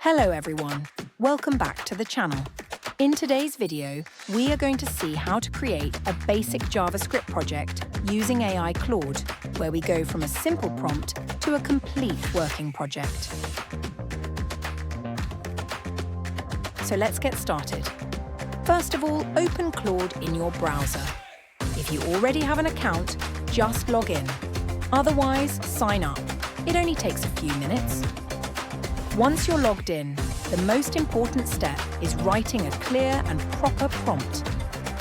Hello everyone, welcome back to the channel. In today's video, we are going to see how to create a basic JavaScript project using AI Claude, where we go from a simple prompt to a complete working project. So let's get started. First of all, open Claude in your browser. If you already have an account, just log in. Otherwise, sign up. It only takes a few minutes. Once you're logged in, the most important step is writing a clear and proper prompt.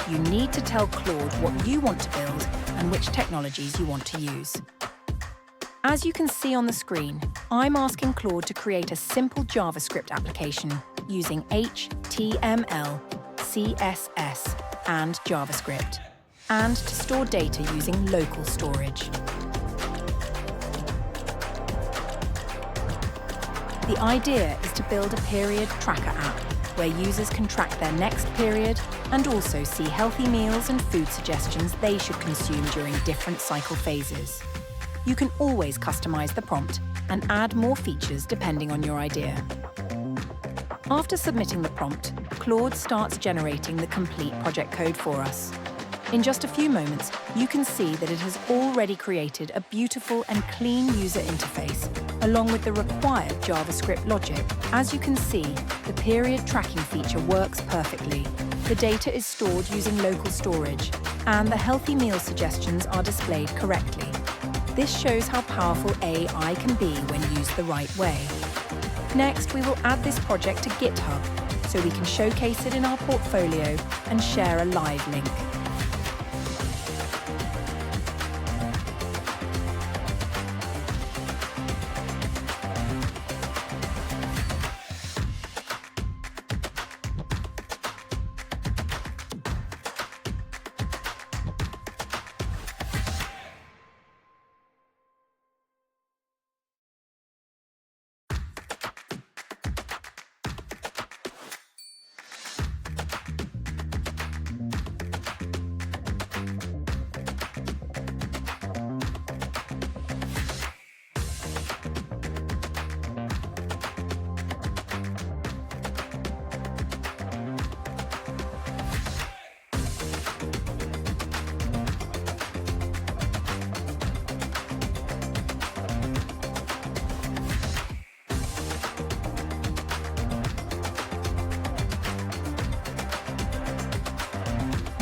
You need to tell Claude what you want to build and which technologies you want to use. As you can see on the screen, I'm asking Claude to create a simple JavaScript application using HTML, CSS, and JavaScript, and to store data using localStorage. The idea is to build a period tracker app where users can track their next period and also see healthy meals and food suggestions they should consume during different cycle phases. You can always customize the prompt and add more features depending on your idea. After submitting the prompt, Claude starts generating the complete project code for us. In just a few moments, you can see that it has already created a beautiful and clean user interface, along with the required JavaScript logic. As you can see, the period tracking feature works perfectly. The data is stored using localStorage, and the healthy meal suggestions are displayed correctly. This shows how powerful AI can be when used the right way. Next, we will add this project to GitHub, so we can showcase it in our portfolio and share a live link.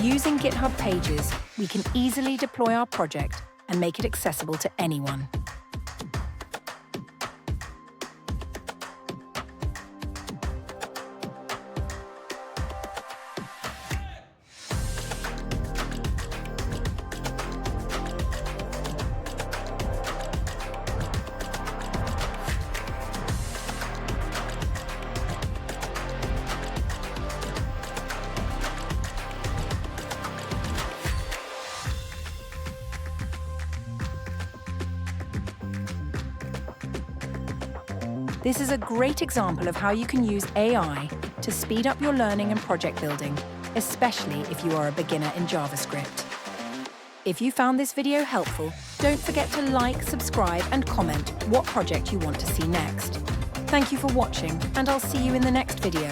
Using GitHub Pages, we can easily deploy our project and make it accessible to anyone. This is a great example of how you can use AI to speed up your learning and project building, especially if you are a beginner in JavaScript. If you found this video helpful, don't forget to like, subscribe, and comment what project you want to see next. Thank you for watching, and I'll see you in the next video.